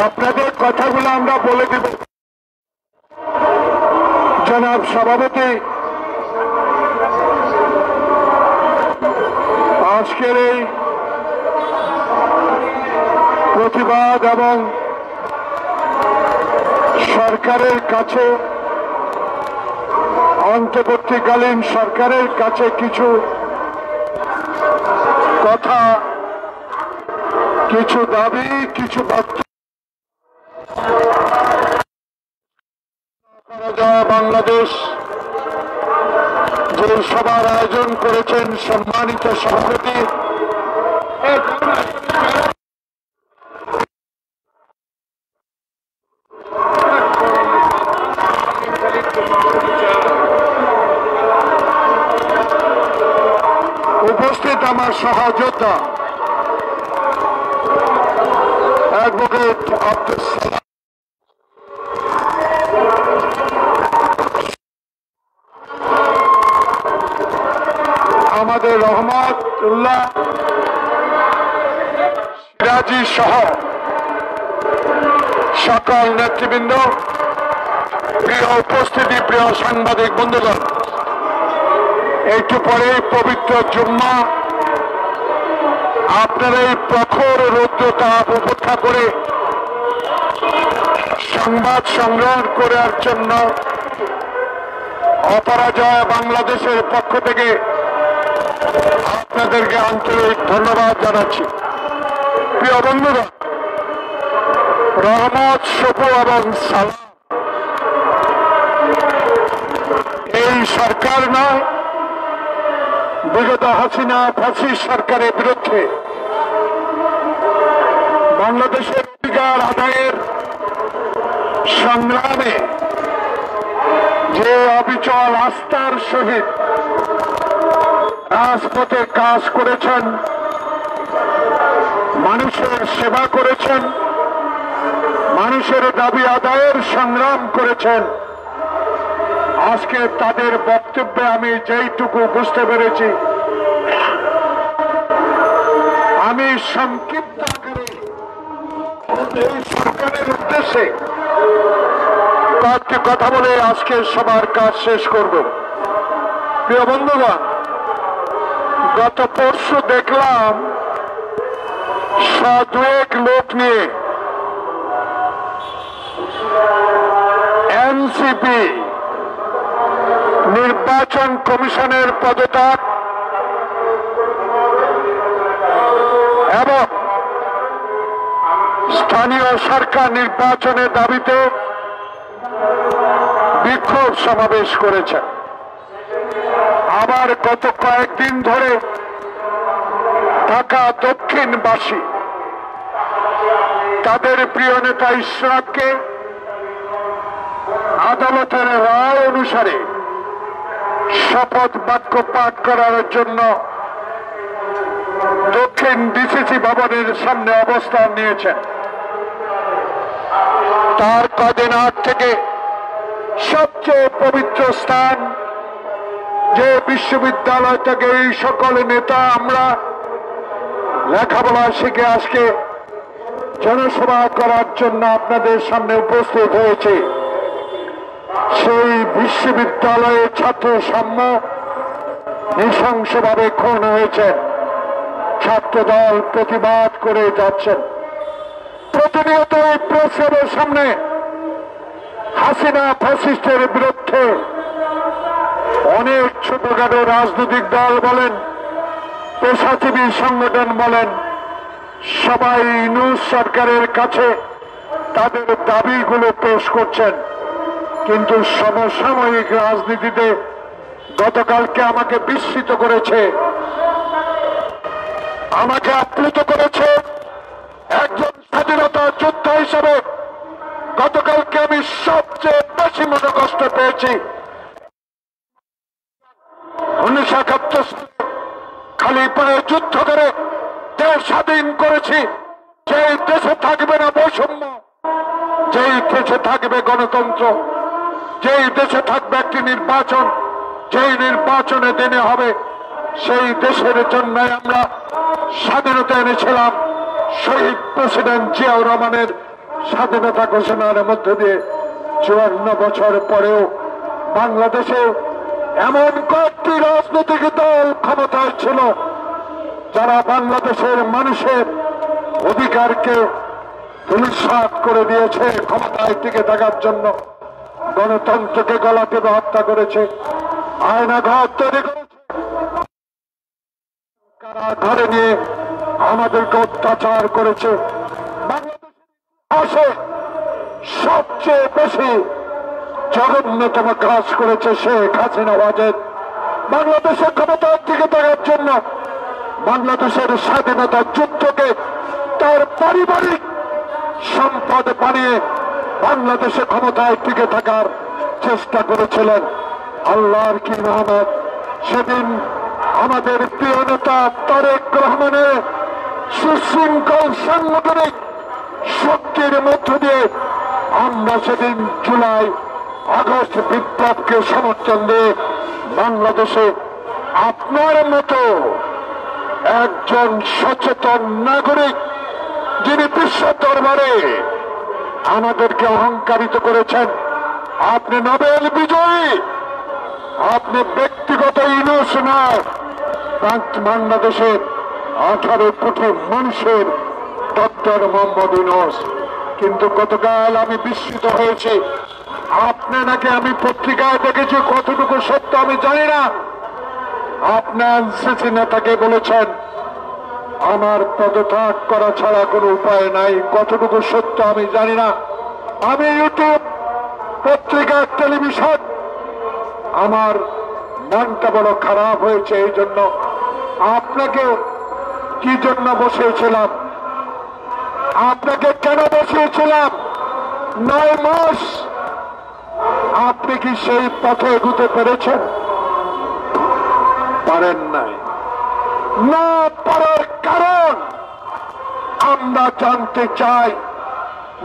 আপনাদের কথাগুলো আমরা বলে দেব। জনাব সভাপতি, আজকের এই প্রতিবাদ এবং সরকারের কাছে, অন্তর্বর্তীকালীন সরকারের কাছে কিছু কথা, কিছু দাবি, কিছু বক্তব্য বাংলাদেশ যে সভার আয়োজন করেছেন সম্মানিত সভাপতি, উপস্থিত আমার সহযোদ্ধা অ্যাডভোকেট আব্দুল সালাম, আমাদের রহমতুল্লাহ সিরাজি সহ সকল নেতৃবৃন্দ, প্রিয় উপস্থিতি, প্রিয় সাংবাদিক বন্ধুগণ, একটু পরে পবিত্র জুম্মা, আপনারা এই প্রখর রৌদ্রতাপ উপেক্ষা করে সংবাদ সংগ্রহ করার জন্য অপরাজয় বাংলাদেশের পক্ষ থেকে আপনাদেরকে আন্তরিক ধন্যবাদ জানাচ্ছি। প্রিয় বন্ধুরা, রহমত, শুভ এবং সালাম এই সরকার নয়, বিগত হাসিনা ফাঁসির সরকারের বিরুদ্ধে বাংলাদেশের অধিকার আদায়ের সংগ্রামে যে অবিচল আস্থার সহিত রাজপথে কাজ করেছেন, মানুষের সেবা করেছেন, মানুষের দাবি আদায়ের সংগ্রাম করেছেন, আজকে তাদের বক্তব্যে আমি যেইটুকু বুঝতে পেরেছি, আমি সংক্ষিপ্ত আকারে এই সরকারের উদ্দেশ্যে কয়েকটি কথা বলে আজকে সবার কাজ শেষ করব। প্রিয় বন্ধুগণ, গত পরশু দেখলাম দুয়েক লোক নিয়ে এনসিপি নির্বাচন কমিশনের পদত্যাগ এবং স্থানীয় সরকার নির্বাচনের দাবিতে বিক্ষোভ সমাবেশ করেছে। আবার গত কয়েকদিন ধরে ঢাকা দক্ষিণবাসী তাদের প্রিয় নেতা ইশরাককে আদালতের রায় অনুসারে শপথ বাক্য পাঠ করার জন্য দক্ষিণ ডিসিসি ভবনের সামনে অবস্থান নিয়েছেন। তার কদিন আগ থেকে সবচেয়ে পবিত্র স্থান, যে বিশ্ববিদ্যালয় থেকে এই সকল নেতা আমরা লেখাপড়া শিখে আজকে জনসভা করার জন্য আপনাদের সামনে উপস্থিত হয়েছে, সেই বিশ্ববিদ্যালয়ে ছাত্র সাম্য নৃশংসভাবে খুন হয়েছে। ছাত্রদল প্রতিবাদ করে যাচ্ছেন। প্রতিনিয়ত এই প্রেস ক্লাবের সামনে হাসিনা ফ্যাসিস্টের বিরুদ্ধে অনেক ছোটখাটো রাজনৈতিক দল বলেন, পেশাজীবী সংগঠন বলেন, সবাই ইউনূস সরকারের কাছে তাদের দাবিগুলো পেশ করছেন। কিন্তু সমসাময়িক রাজনীতিতে গতকালকে আমাকে বিস্মিত করেছে, আমাকে আপ্লুত করেছে। একজন স্বাধীনতা যোদ্ধা হিসেবে গতকালকে আমি সবচেয়ে বেশি মনোকষ্ট পেয়েছি। 1971 সালে খালি পায়ে যুদ্ধ করে দেশ স্বাধীন করেছি। যেই দেশে থাকবে না বৈষম্য, যেই দেশে থাকবে গণতন্ত্র, যেই দেশে থাকবে একটি নির্বাচন, যেই নির্বাচনে দিনে হবে, সেই দেশের জন্য আমরা স্বাধীনতা এনেছিলাম। শহীদ প্রেসিডেন্ট জিয়াউর রহমানের স্বাধীনতা ঘোষণার মধ্য দিয়ে 54 বছর পরেও বাংলাদেশে এমন কয়েকটি রাজনৈতিক দল ক্ষমতায় ছিল যারা বাংলাদেশের মানুষের অধিকারকে ধূলিসাৎ করে দিয়েছে, ক্ষমতায় টিকে থাকার জন্য গণতন্ত্রকে গলা টিপে হত্যা করেছে, আয়নাঘর তৈরি করেছে, কারাগারে নিয়ে আমাদেরকে অত্যাচার করেছে। বাংলাদেশে সবচেয়ে বেশি জঘন্যতম কাজ করেছে শেখ হাসিনা ওয়াজেদ। বাংলাদেশের ক্ষমতায় টিকে থাকার জন্য বাংলাদেশের স্বাধীনতা যুদ্ধকে তার পারিবারিক সম্পদ বানিয়ে বাংলাদেশে ক্ষমতায় টিকে থাকার চেষ্টা করেছিলেন। আল্লাহর কি রহমত, সেদিন আমাদের প্রিয় নেতা তারেক রহমানের সুশৃঙ্খল সাংগঠনিক শক্তির মধ্য দিয়ে আমরা সেদিন জুলাই আগস্ট বিপ্লবকে সমর্থন দিয়ে বাংলাদেশে আপনার মতো একজন সচেতন নাগরিক, যিনি বিশ্ব দরবারে আমাদেরকে অহংকারিত করেছেন, আপনি নোবেল বিজয়ী, আপনি ব্যক্তিগত ইউনুস নয়, বাংলাদেশের 18 কোটি মানুষের ডক্টর মোহাম্মদ ইউনুস। কিন্তু গতকাল আমি বিস্মিত হয়েছি, আপনি নাকি, আমি পত্রিকায় দেখেছি, কতটুকু সত্য আমি জানি না, আপনার এনসিসি নেতাকে বলেছেন আমার পদত্যাগ করা ছাড়া কোনো উপায় নাই। কতটুকু সত্য আমি জানি না। আমি ইউটিউব, পত্রিকা, টেলিভিশন, আমার মনটা বড় খারাপ হয়েছে। এই জন্য আপনাকে কি জন্য বসিয়েছিলাম, আপনাকে কেন বসিয়েছিলাম? 9 মাস আপনি কি সেই পথে এগুতে পেরেছেন? পারেন নাই। না পারার কারণ আমরা জানতে চাই,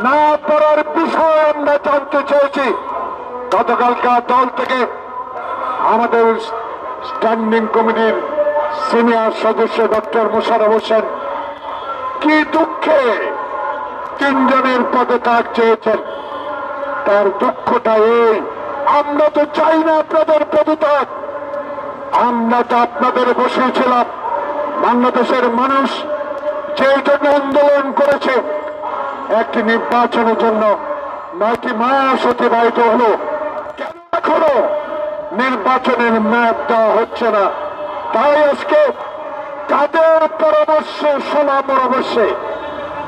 না পারার বিষয় আমরা জানতে চেয়েছি। গতকালকার দল থেকে আমাদের স্ট্যান্ডিং কমিটির সিনিয়র সদস্য ডক্টর মোশাররফ হোসেন কি দুঃখে 3 জনের পদত্যাগ চেয়েছেন। তার দুঃখটা এই, আমরা তো চাই না আপনাদের পদত্যাগ, আমরা তো আপনাদের বসিয়েছিলাম। বাংলাদেশের মানুষ যে জন্য আন্দোলন করেছে, একটি নির্বাচনের জন্য 9টি মাস অতিবাহিত হলো, কেন এখনো নির্বাচনের মেয়াদ দেওয়া হচ্ছে না? তাই আজকে কাদের পরামর্শে, সোনা পরামর্শে,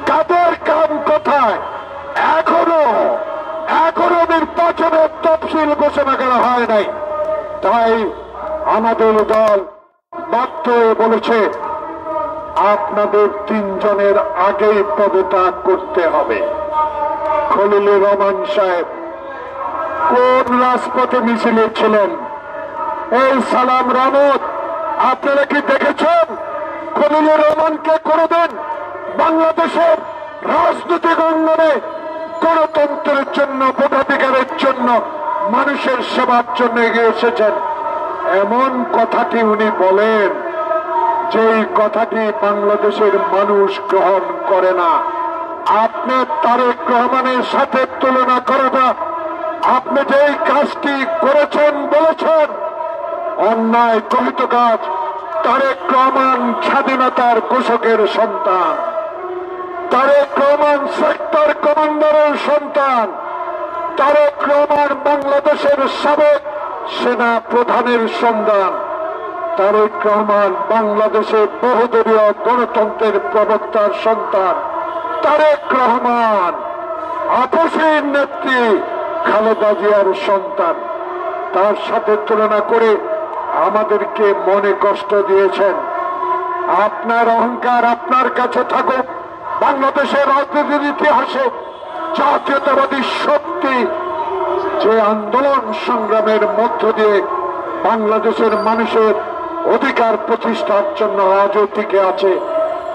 কাদের কাম কোথায়, এখনো নির্বাচনের তফসিল ঘোষণা করা হয় নাই। তাই আমাদের দল বাধ্য হয়ে বলেছে আপনাদের 3 জনের আগেই পদত্যাগ করতে হবে। খলিলুর রহমান সাহেব কোন রাজপথে মিছিলে ছিলেন? এই সালাম রহমত, আপনারা কি দেখেছেন খলিলুর রহমানকে কোনদিন বাংলাদেশের রাজনৈতিক অঙ্গনে গণতন্ত্রের জন্য, ভোটাধিকারের জন্য, মানুষের সেবার জন্য এগিয়ে এসেছেন? এমন কথাটি উনি বলেন, যেই কথাটি বাংলাদেশের মানুষ গ্রহণ করে না। আপনি তারেক রহমানের সাথে তুলনা করাটা, আপনি যেই কাজটি করেছেন, বলেছেন অন্যায় গঠিত কাজ। তারেক রহমান স্বাধীনতার ঘোষকের সন্তান, তারেক রহমান সেক্টর কমান্ডারের সন্তান, তারেক রহমান বাংলাদেশের সাবেক সেনা প্রধানের সন্তান, তারেক রহমান বাংলাদেশের বহুদলীয় গণতন্ত্রের প্রবক্তার সন্তান, তারেক রহমান আপসের নেত্রী খালেদা জিয়ার সন্তান। তার সাথে তুলনা করে আমাদেরকে মনে কষ্ট দিয়েছেন। আপনার অহংকার আপনার কাছে থাকুক। বাংলাদেশের রাজনীতির ইতিহাসে জাতীয়তাবাদী শক্তি যে আন্দোলন সংগ্রামের মধ্য দিয়ে বাংলাদেশের মানুষের অধিকার প্রতিষ্ঠার জন্য আজও টিকে আছে,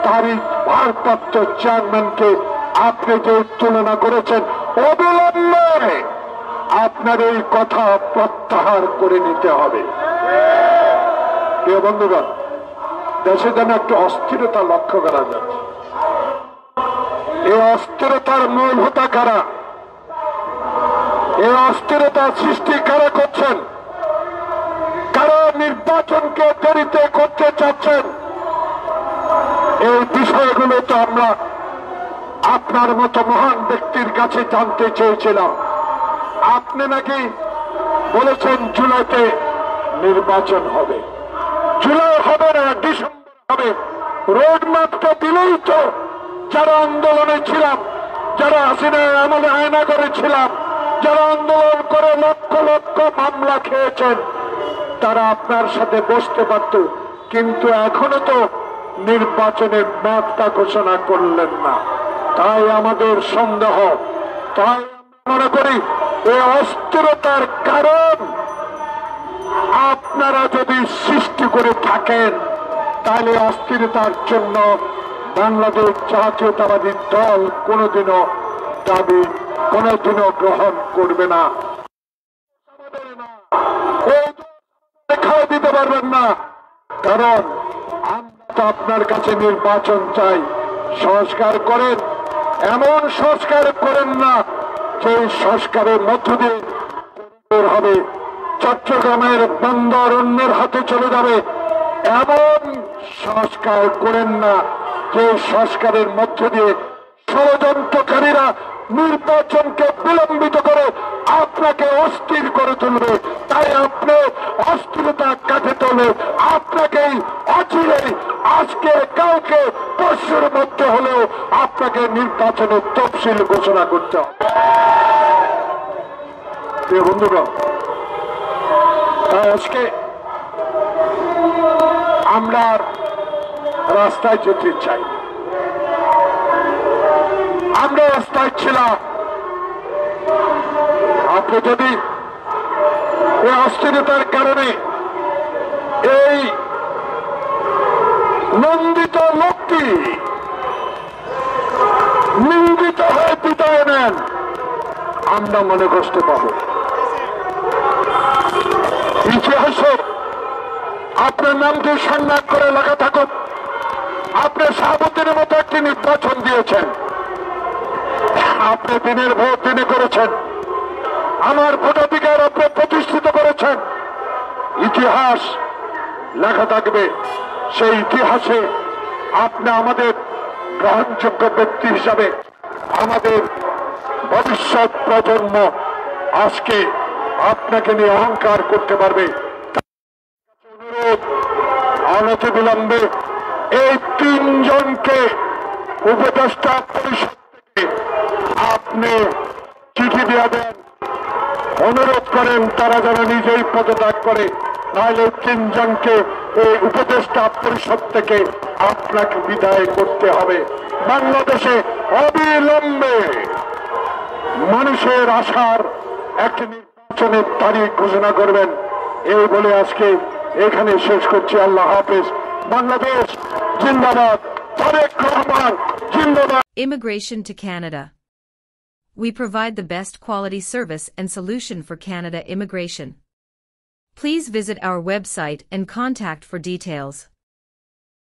তারই ভারপ্রাপ্ত চেয়ারম্যানকে আপনি যে তুলনা করেছেন, অবিলম্বে আপনার এই কথা প্রত্যাহার করে নিতে হবে। প্রিয় বন্ধুগণ, দেশে যেন একটু অস্থিরতা লক্ষ্য করা যাচ্ছে। এই অস্থিরতার মূল হোতা কারা? এই অস্থিরতা সৃষ্টি কারা করছেন? কারা নির্বাচনকে দেরিতে করতে চাচ্ছেন? এই বিষয়গুলো তো আমরা আপনার মতো মহান ব্যক্তির কাছে জানতে চেয়েছিলাম। আপনি নাকি বলেছেন জুলাইতে নির্বাচন হবে। জুলাই হবে না, ডিসেম্বর হবে। রোড ম্যাপটা দিলেই তো যারা আন্দোলনে ছিলাম, যারা হাসিনার আমলে আয়না করেছিলাম, যারা আন্দোলন করে লক্ষ লক্ষ মামলা খেয়েছেন, তারা আপনার সাথে বসতে পারত। কিন্তু এখনো তো নির্বাচনের ম্যাপটা ঘোষণা করলেন না। তাই আমাদের সন্দেহ, তাই মনে করি এই অস্থিরতার কারণ আপনারা যদি সৃষ্টি করে থাকেন, তাহলে অস্থিরতার জন্য বাংলাদেশ জাতীয়তাবাদী দল কোনোদিনও দাবি কোনোদিনও গ্রহণ করবে না। খাওয়া দিতে পারবেন না, কারণ আমরা তো আপনার কাছে নির্বাচন চাই। সংস্কার করেন, এমন সংস্কার করেন না যে সংস্কারের মধ্য দিয়ে হবে চট্টগ্রামের বন্দর অন্যের হাতে চলে যাবে। এমন সংস্কার করেন না যে সংস্কারের মধ্য দিয়ে ষড়যন্ত্রকারীরা নির্বাচনকে বিলম্বিত করে আপনাকে অস্থির করে তুলবে। তাই আপনি অস্থিরতা কাটাতে হলে আপনাকেই অচিরে আজকে কাউকে পরশুর মধ্যে হলেও আপনাকে নির্বাচনের তফসিল ঘোষণা করতে হবে। প্রিয় বন্ধুগণ, তাই আজকে আমরা রাস্তায় যেতে চাই। আমরা রাস্তায় ছিলাম। আপনি যদি এই অস্থিরতার কারণে এই নন্দিত লোকটি নিন্দিত হয়ে বিদায় নেন, আমরা মনে কষ্ট পাব। ইতিহাসে আপনার নামটি সংজ্ঞা করে লেখা থাকুক, আপনি শাহাবুদ্দিনের মতো একটি নির্বাচন দিয়েছেন, আপনি দিনের ভোট দিনে করেছেন, আমার ভোটাধিকার আপনি প্রতিষ্ঠিত করেছেন। ইতিহাস লেখা থাকবে, সেই ইতিহাসে আপনি আমাদের গ্রহণযোগ্য ব্যক্তি হিসাবে আমাদের ভবিষ্যৎ প্রজন্ম আজকে আপনাকে নিয়ে অহংকার করতে পারবে। অনুরোধ, অনতি বিলম্বে এই তিনজনকে উপদেষ্টা পরিষদ থেকে আপনি চিঠি দিয়ে দেন, অনুরোধ করেন তারা যেন নিজেই পদত্যাগ করে, নাহলে তিনজনকে এই উপদেষ্টা পরিষদ থেকে আপনাকে বিদায় করতে হবে। বাংলাদেশে অবিলম্বে মানুষের আশার একটি নির্বাচনের তারিখ ঘোষণা করবেন। এই বলে আজকে এখানে শেষ করছি। আল্লাহ হাফেজ। বাংলাদেশ জিন্দাবাদ, তারেক রহমান জিন্দাবাদ। Immigration to Canada. We provide the best quality service and solution for Canada immigration. Please visit our website and contact for details.